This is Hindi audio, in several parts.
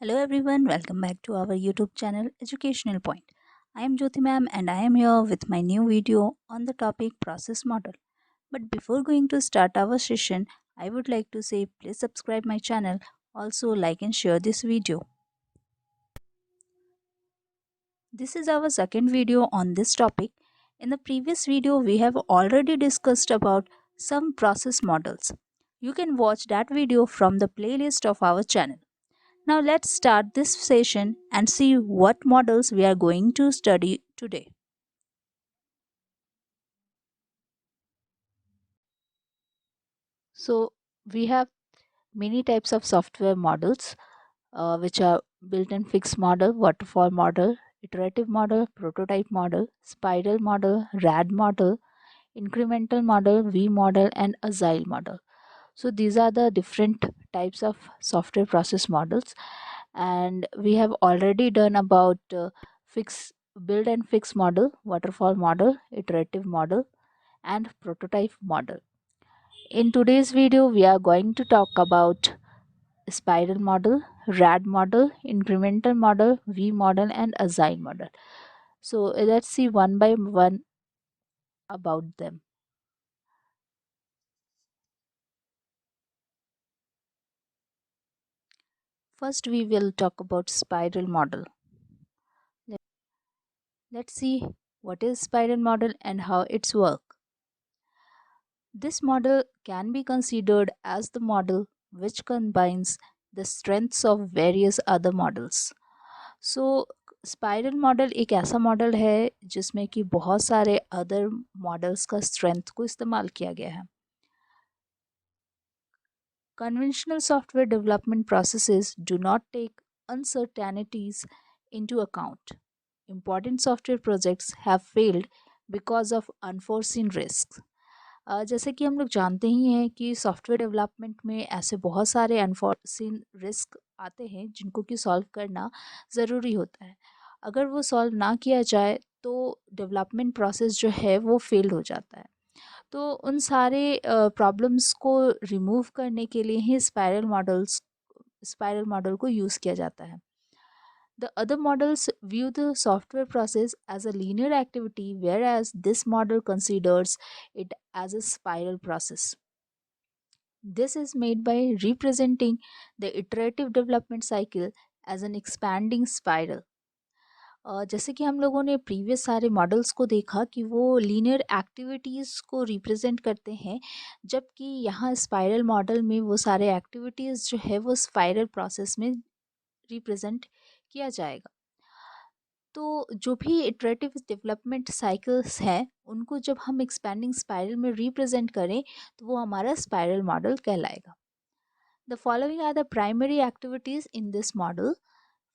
Hello everyone, welcome back to our YouTube channel Educational Point. I am Jyoti ma'am and I am here with my new video on the topic process model. But before going to start our session, I would like to say please subscribe my channel, also like and share this video. This is our second video on this topic. In the previous video, we have already discussed about some process models. You can watch that video from the playlist of our channel. Now let's start this session and see what models we are going to study today. So we have many types of software models which are built-in fixed model, waterfall model, iterative model, prototype model, spiral model, RAD model, incremental model, V model and agile model. So these are the different types of software process models, and we have already done about fix build and fix model, waterfall model, iterative model and prototype model. In today's video we are going to talk about spiral model, RAD model, incremental model, V model and agile model. So let's see one by one about them. First we will talk about spiral model. Let's see what is spiral model and how it's work. This model can be considered as the model which combines the strengths of various other models. So spiral model एक ऐसा मॉडल है जिसमें कि बहुत सारे अदर मॉडल्स का स्ट्रेंथ को इस्तेमाल किया गया है. Conventional software development processes do not take uncertainties into account. Important software projects have failed because of unforeseen risks. जैसे कि हम लोग जानते ही हैं कि सॉफ्टवेयर डेवलपमेंट में ऐसे बहुत सारे अनफोर्सिन रिस्क आते हैं जिनको कि सॉल्व करना ज़रूरी होता है. अगर वो सॉल्व ना किया जाए तो डेवलपमेंट प्रोसेस जो है वो फेल हो जाता है. तो उन सारे प्रॉब्लम्स को रिमूव करने के लिए ही स्पाइरल मॉडल को यूज़ किया जाता है. The other models view the software process as a linear activity, whereas this model considers it as a spiral process. This is made by representing the iterative development cycle as an expanding spiral. जैसे कि हम लोगों ने प्रीवियस सारे मॉडल्स को देखा कि वो लीनियर एक्टिविटीज़ को रिप्रेजेंट करते हैं, जबकि यहाँ स्पाइरल मॉडल में वो सारे एक्टिविटीज़ जो है वो स्पाइरल प्रोसेस में रिप्रेजेंट किया जाएगा. तो जो भी इटरेटिव डेवलपमेंट साइकिल्स हैं उनको जब हम एक्सपैंडिंग स्पाइरल में रिप्रेजेंट करें तो वो हमारा स्पाइरल मॉडल कहलाएगा. The following are the primary activities in this model: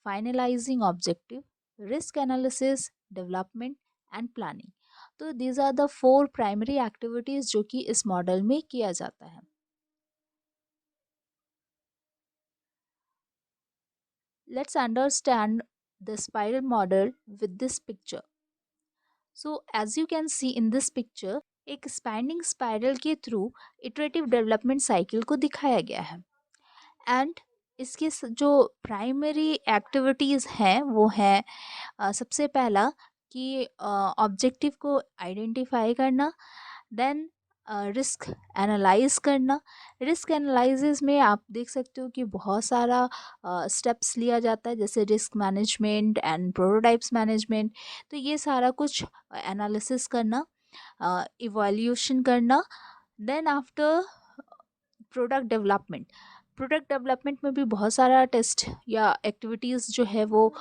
finalizing objective, risk analysis, development and planning. तो these are the 4 primary activities जो कि इस मॉडल में किया जाता है. Let's understand the spiral model with this picture. So as you can see in this picture, एक स्पैंडिंग स्पाइरल के थ्रू इटरेटिव डेवलपमेंट साइकिल को दिखाया गया है. एंड इसके जो प्राइमरी एक्टिविटीज़ हैं वो हैं सबसे पहला कि ऑब्जेक्टिव को आइडेंटिफाई करना, देन रिस्क एनालाइज करना. रिस्क एनालिसिस में आप देख सकते हो कि बहुत सारा स्टेप्स लिया जाता है, जैसे risk management and prototypes management. तो ये सारा कुछ एनालिसिस करना, इवैल्यूएशन करना. देन आफ्टर प्रोडक्ट डेवलपमेंट में भी बहुत सारा टेस्ट या एक्टिविटीज़ जो है वो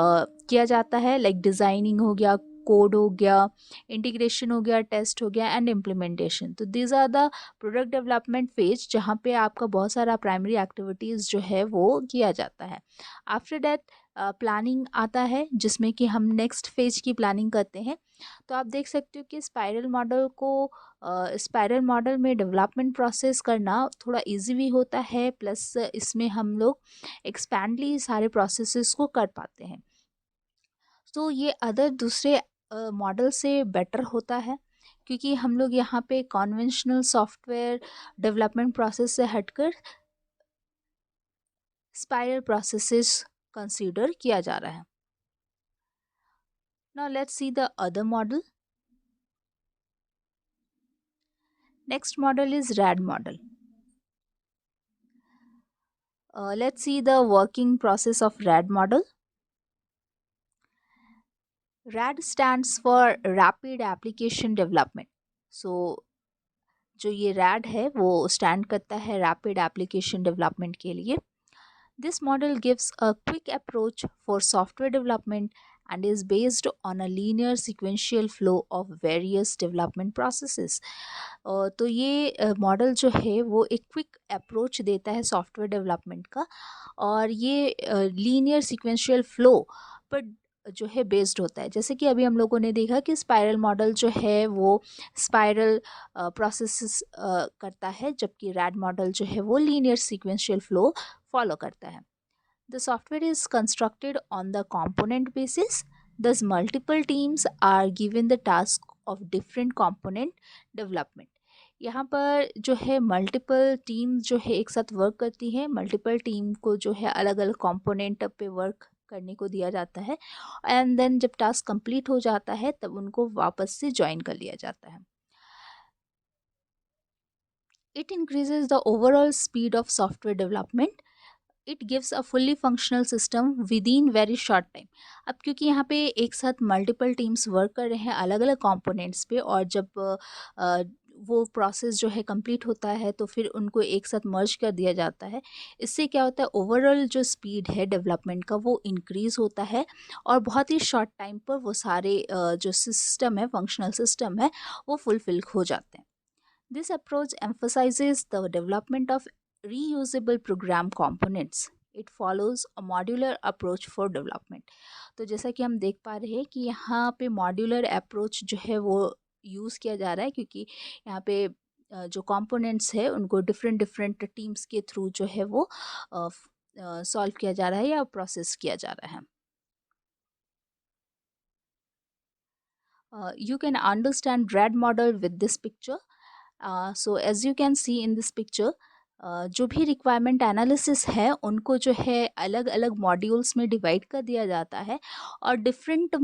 किया जाता है, लाइक डिज़ाइनिंग हो गया, कोड हो गया, इंटीग्रेशन हो गया, टेस्ट हो गया एंड इम्प्लीमेंटेशन. तो these are the product development phase जहाँ पे आपका बहुत सारा प्राइमरी एक्टिविटीज़ जो है वो किया जाता है. आफ्टर दैट प्लानिंग आता है जिसमें कि हम नेक्स्ट फेज की प्लानिंग करते हैं. तो आप देख सकते हो कि स्पाइरल मॉडल में डेवलपमेंट प्रोसेस करना थोड़ा इजी भी होता है, प्लस इसमें हम लोग एक्सपैंडली सारे प्रोसेसेस को कर पाते हैं. तो ये अदर दूसरे मॉडल से बेटर होता है क्योंकि हम लोग यहाँ पे कॉन्वेंशनल सॉफ्टवेयर डेवलपमेंट प्रोसेस से हटकर स्पाइरल प्रोसेसेस कंसीडर किया जा रहा है. Now let's see the other model. Next model is red model. Let's see the working process of RAD model. RAD stands for Rapid Application Development. So जो ये RAD है वो स्टैंड करता है रैपिड एप्लीकेशन डेवलपमेंट के लिए. This model gives a quick approach for software development and is based on a linear sequential flow of various development processes. तो ये मॉडल जो है वो एक क्विक अप्रोच देता है सॉफ्टवेयर डेवलपमेंट का, और ये लीनियर सीक्वेंशियल फ्लो पर जो है बेस्ड होता है. जैसे कि अभी हम लोगों ने देखा कि स्पाइरल मॉडल जो है वो स्पाइरल प्रोसेस करता है, जबकि रैड मॉडल जो है वो लीनियर सीक्वेंशियल फ्लो फॉलो करता है. The software is constructed on the component basis. Thus, multiple teams are given the task of different component development. यहाँ पर जो है मल्टीपल टीम जो है एक साथ वर्क करती है. मल्टीपल टीम को जो है अलग अलग कंपोनेंट पे वर्क करने को दिया जाता है, एंड देन जब टास्क कंप्लीट हो जाता है तब उनको वापस से ज्वाइन कर लिया जाता है. It increases the overall speed of software development. It gives a fully functional system with in very short time. अब क्योंकि यहाँ पे एक साथ मल्टीपल टीम्स वर्क कर रहे हैं अलग अलग कंपोनेंट्स पे, और जब वो प्रोसेस जो है कंप्लीट होता है तो फिर उनको एक साथ मर्ज कर दिया जाता है. इससे क्या होता है, ओवरऑल जो स्पीड है डेवलपमेंट का वो इंक्रीज़ होता है, और बहुत ही शॉर्ट टाइम पर वो सारे जो सिस्टम है, फंक्शनल सिस्टम है, वो फुलफिल हो जाते हैं. This approach emphasizes the development of reusable program components. It follows a modular approach for development. तो जैसा कि हम देख पा रहे हैं कि यहाँ पे मॉड्यूलर अप्रोच जो है वो यूज़ किया जा रहा है, क्योंकि यहाँ पे जो कंपोनेंट्स है उनको डिफरेंट डिफरेंट टीम्स के थ्रू जो है वो सॉल्व किया जा रहा है या प्रोसेस किया जा रहा है. You can understand RAD model with this picture. So as you can see in this picture, जो भी रिक्वायरमेंट एनालिसिस है उनको जो है अलग अलग मॉड्यूल्स में डिवाइड कर दिया जाता है, और डिफरेंट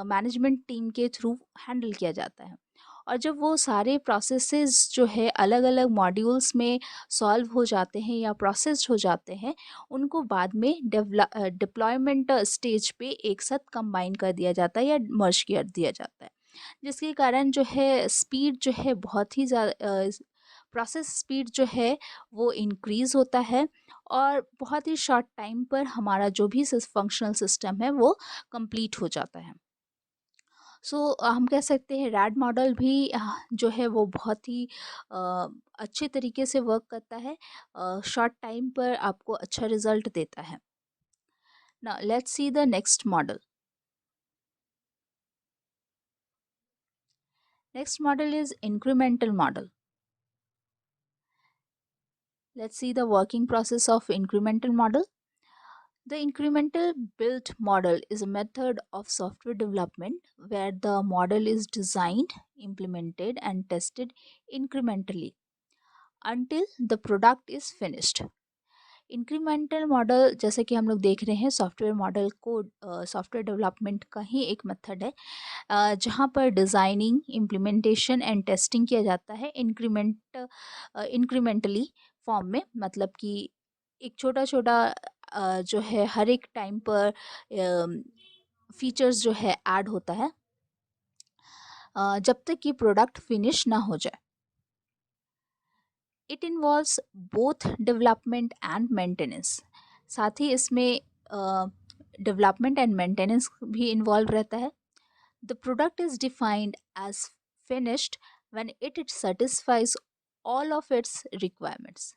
मैनेजमेंट टीम के थ्रू हैंडल किया जाता है. और जब वो सारे प्रोसेसेस जो है अलग अलग मॉड्यूल्स में सॉल्व हो जाते हैं या प्रोसेस्ड हो जाते हैं, उनको बाद में डिप्लॉयमेंट स्टेज पे एक साथ कंबाइन कर दिया जाता है या मर्ज कर दिया जाता है, जिसके कारण जो है स्पीड जो है बहुत ही ज़्यादा, प्रोसेस स्पीड जो है वो इंक्रीज़ होता है, और बहुत ही शॉर्ट टाइम पर हमारा जो भी फंक्शनल सिस्टम है वो कंप्लीट हो जाता है. सो हम कह सकते हैं रैड मॉडल भी जो है वो बहुत ही अच्छे तरीके से वर्क करता है, शॉर्ट टाइम पर आपको अच्छा रिजल्ट देता है. Now let's see the next model. Next model is incremental model. Let's see the working process of incremental model. The incremental build model is a method of software development where the model is designed, implemented, and tested incrementally until the product is finished. Incremental model जैसे कि हम लोग देख रहे हैं सॉफ्टवेयर मॉडल को, सॉफ्टवेयर डेवलपमेंट का ही एक मेथड है, जहाँ पर डिज़ाइनिंग, इम्प्लीमेंटेशन एंड टेस्टिंग किया जाता है इंक्रीमेंटली फॉर्म में. मतलब कि एक छोटा छोटा जो है हर एक टाइम पर फीचर्स जो है ऐड होता है, जब तक कि प्रोडक्ट फिनिश ना हो जाए. It involves both development and maintenance. साथ ही इसमें डेवलपमेंट एंड मेंटेनेंस भी इन्वॉल्व रहता है. The product is defined as finished when it satisfies all of its requirements.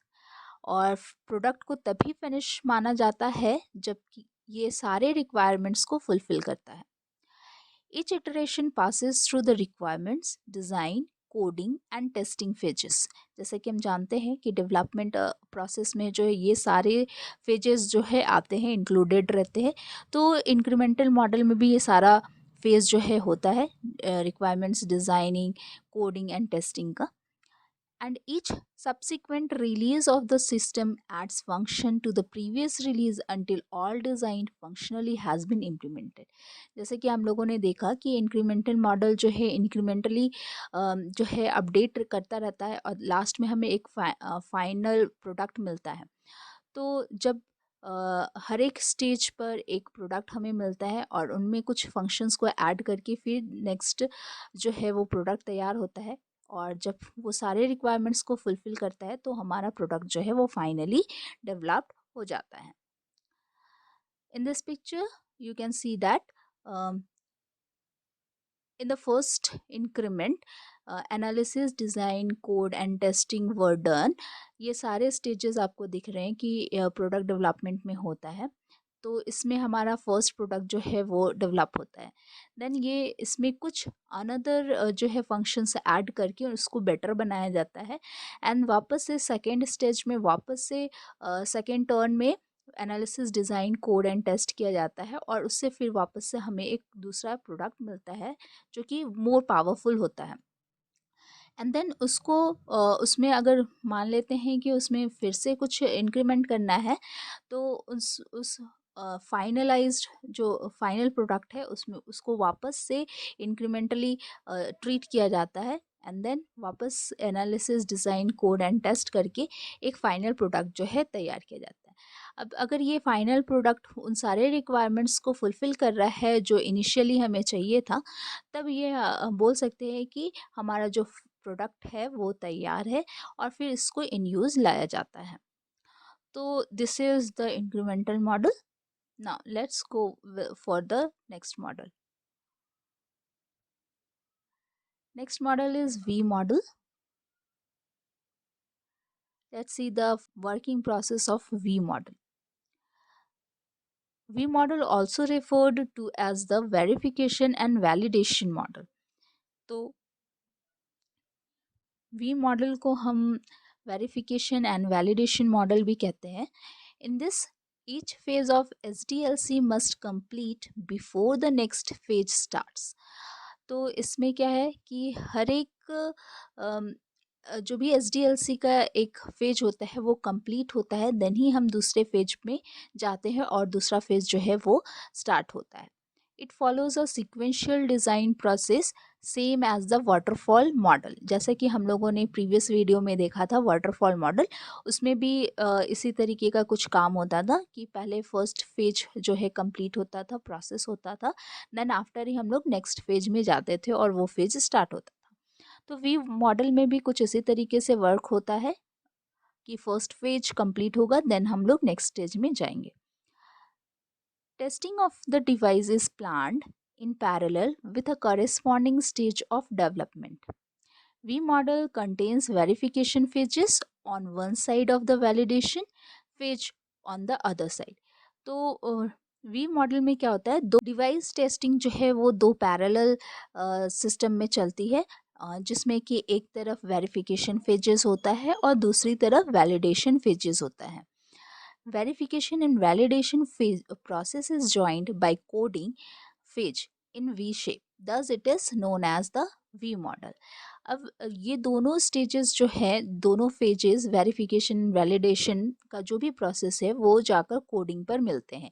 और प्रोडक्ट को तभी फिनिश माना जाता है जबकि ये सारे रिक्वायरमेंट्स को फुलफिल करता है. Each iteration passes through the requirements, design, coding and testing phases. जैसे कि हम जानते हैं कि डेवलपमेंट प्रोसेस में जो है ये सारे फेजेस जो है आते हैं, इंक्लूडेड रहते हैं. तो इंक्रीमेंटल मॉडल में भी ये सारा फेज जो है होता है, requirements, designing, coding and testing का. and each subsequent release of the system adds function to the previous release until all designed functionally has been implemented. जैसे कि हम लोगों ने देखा कि इंक्रीमेंटल मॉडल जो है इंक्रीमेंटली जो है अपडेट करता रहता है और लास्ट में हमें एक फाइनल प्रोडक्ट मिलता है। तो जब हर एक स्टेज पर एक प्रोडक्ट हमें मिलता है और उनमें कुछ फंक्शंस को ऐड करके फिर नेक्स्ट जो है वो प्रोडक्ट तैयार होता है, और जब वो सारे रिक्वायरमेंट्स को फुलफ़िल करता है तो हमारा प्रोडक्ट जो है वो फाइनली डेवलप्ड हो जाता है। In this picture you can see that in the first increment analysis design code and testing were done. ये सारे स्टेजेस आपको दिख रहे हैं कि प्रोडक्ट डेवलपमेंट में होता है। तो इसमें हमारा फर्स्ट प्रोडक्ट जो है वो डेवलप होता है। देन ये इसमें कुछ अनदर जो है फंक्शंस ऐड करके उसको बेटर बनाया जाता है, एंड वापस से सेकेंड स्टेज में वापस से सेकेंड टर्न में analysis design code and test किया जाता है और उससे फिर वापस से हमें एक दूसरा प्रोडक्ट मिलता है जो कि मोर पावरफुल होता है। एंड देन उसको उसमें अगर मान लेते हैं कि उसमें फिर से कुछ इंक्रीमेंट करना है, तो उस फाइनलाइज्ड जो फाइनल प्रोडक्ट है उसमें उसको वापस से इंक्रीमेंटली ट्रीट किया जाता है, एंड देन वापस analysis design code and test करके एक फाइनल प्रोडक्ट जो है तैयार किया जाता है। अब अगर ये फाइनल प्रोडक्ट उन सारे रिक्वायरमेंट्स को फुलफ़िल कर रहा है जो इनिशियली हमें चाहिए था, तब ये बोल सकते हैं कि हमारा जो प्रोडक्ट है वो तैयार है और फिर इसको इन यूज़ लाया जाता है। तो this is the incremental model. Now let's go for the next model. Next model is V model. Let's see the working process of V model. V model also referred to as the verification and validation model. तो V model को हम verification and validation model भी कहते हैं. In this, each phase of SDLC must complete before the next phase starts. तो इसमें क्या है कि हर एक जो भी SDLC का एक फेज होता है वो कंप्लीट होता है, देन ही हम दूसरे फेज में जाते हैं और दूसरा फेज जो है वो स्टार्ट होता है। It follows a sequential design process same as the waterfall model. जैसे कि हम लोगों ने प्रीवियस वीडियो में देखा था वाटरफॉल मॉडल, उसमें भी इसी तरीके का कुछ काम होता था कि पहले फर्स्ट फेज जो है कंप्लीट होता था, प्रोसेस होता था, देन आफ्टर ही हम लोग नेक्स्ट फेज में जाते थे और वो फेज स्टार्ट होता था। तो वी मॉडल में भी कुछ इसी तरीके से वर्क होता है कि फर्स्ट फेज कंप्लीट होगा, देन हम लोग नेक्स्ट स्टेज में जाएंगे। Testing of the device is planned in parallel with a corresponding stage of development. V model contains verification phases on one side of the validation phase on the other side. तो वी मॉडल में क्या होता है, दो डिवाइस टेस्टिंग जो है वो दो पैरेलल सिस्टम में चलती है, जिसमें कि एक तरफ वेरिफिकेशन फेजेस होता है और दूसरी तरफ वैलिडेशन फेजेस होता है। Verification and validation phase process is joined by coding phase in V shape. Thus, it is known as the V model. अब ये दोनों स्टेजेस जो है, दोनों फेजेस वेरिफिकेशन वैलिडेशन का जो भी प्रोसेस है वो जाकर कोडिंग पर मिलते हैं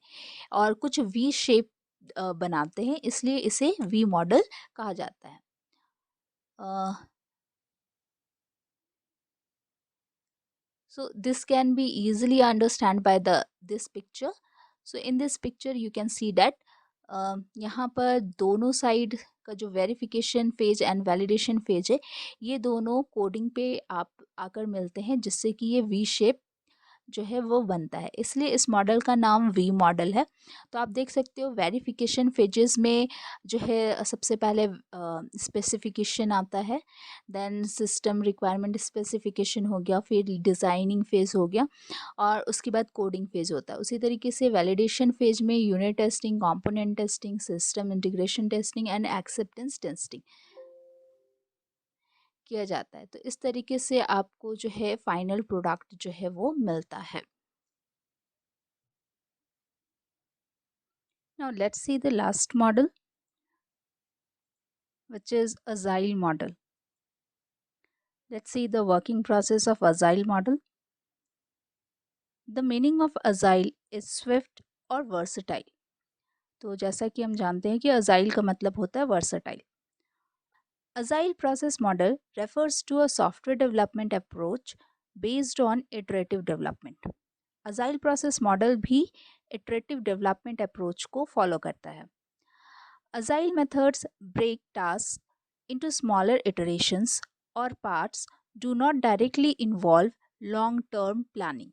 और कुछ वी शेप बनाते हैं, इसलिए इसे वी मॉडल कहा जाता है। So this can be easily understand by the this picture. So in this picture you can see that यहाँ पर दोनों साइड का जो verification phase and validation phase है, ये दोनों कोडिंग पे आप आकर मिलते हैं, जिससे कि ये वी शेप जो है वो बनता है, इसलिए इस मॉडल का नाम वी मॉडल है। तो आप देख सकते हो वेरिफिकेशन फेजेस में जो है सबसे पहले स्पेसिफिकेशन आता है, देन सिस्टम रिक्वायरमेंट स्पेसिफिकेशन हो गया, फिर डिज़ाइनिंग फेज़ हो गया और उसके बाद कोडिंग फेज़ होता है। उसी तरीके से वैलिडेशन फेज में unit testing, component testing, system integration testing and acceptance testing किया जाता है। तो इस तरीके से आपको जो है फाइनल प्रोडक्ट जो है वो मिलता है। Now let's see the last model, which is Agile model. Let's see the working process of Agile model. The meaning of Agile is swift और versatile. तो जैसा कि हम जानते हैं कि Agile का मतलब होता है versatile. Agile process model refers to a software development approach based on iterative development. Agile process model भी iterative development approach को follow करता है. Agile methods break tasks into smaller iterations or parts do not directly involve long term planning.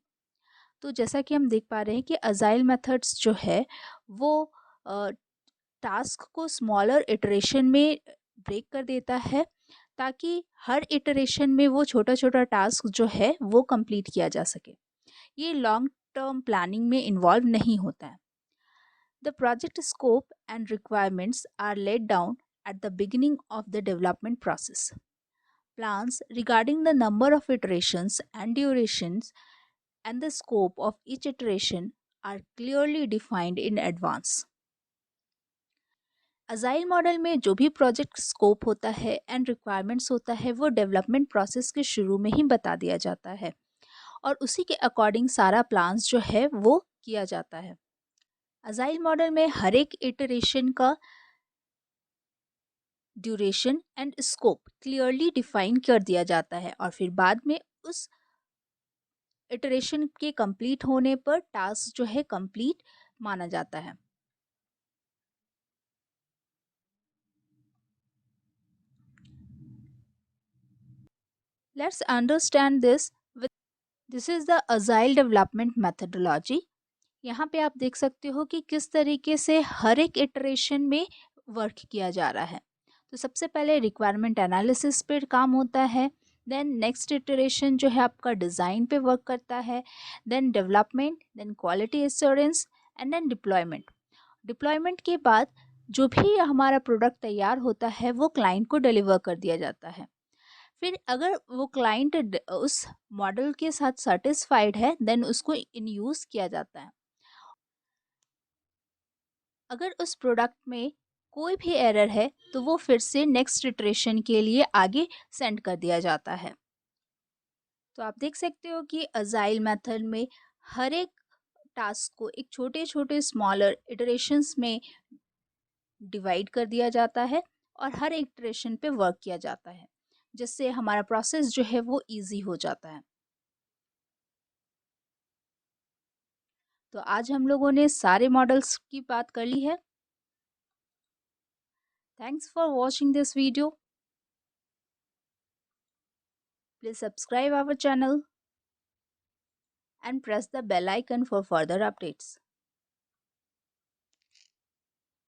तो जैसा कि हम देख पा रहे हैं कि अजाइल मेथड्स जो है वो टास्क को स्मॉलर इटरेशन में ब्रेक कर देता है ताकि हर इटरेशन में वो छोटा छोटा टास्क जो है वो कंप्लीट किया जा सके. ये लॉन्ग टर्म प्लानिंग में इन्वॉल्व नहीं होता है. The project scope and requirements are let down at the beginning of the development process. Plans regarding the number of iterations and durations and the scope of each iteration are clearly defined in advance. Agile model में जो भी प्रोजेक्ट स्कोप होता है एंड रिक्वायरमेंट्स होता है वो डेवलपमेंट प्रोसेस के शुरू में ही बता दिया जाता है और उसी के अकॉर्डिंग सारा प्लान्स जो है वो किया जाता है. अजाइल मॉडल में हर एक इटरेशन का duration and scope clearly define कर दिया जाता है और फिर बाद में उस इटरेशन के कंप्लीट होने पर टास्क जो है कंप्लीट माना जाता है. Let's understand this with this is the agile development methodology. यहाँ पे आप देख सकते हो कि किस तरीके से हर एक इटरेशन में वर्क किया जा रहा है. तो सबसे पहले रिक्वायरमेंट एनालिसिस पे काम होता है. देन नेक्स्ट इटरेशन जो है आपका डिज़ाइन पे वर्क करता है. Then development, then quality assurance and then deployment. Deployment के बाद जो भी हमारा प्रोडक्ट तैयार होता है वो क्लाइंट को डिलीवर कर दिया जाता है. फिर अगर वो क्लाइंट उस मॉडल के साथ सेटिस्फाइड है देन उसको इन यूज़ किया जाता है. अगर उस प्रोडक्ट में कोई भी एरर है तो वो फिर से नेक्स्ट इटरेशन के लिए आगे सेंड कर दिया जाता है. तो आप देख सकते हो कि अजाइल मेथड में हर एक टास्क को एक छोटे छोटे स्मॉलर इटरेशंस में डिवाइड कर दिया जाता है और हर एक इटरेशन पे वर्क किया जाता है जिससे हमारा प्रोसेस जो है वो इजी हो जाता है. तो आज हम लोगों ने सारे मॉडल्स की बात कर ली है. Thanks for watching this video. Please subscribe our channel and press the bell icon for further updates.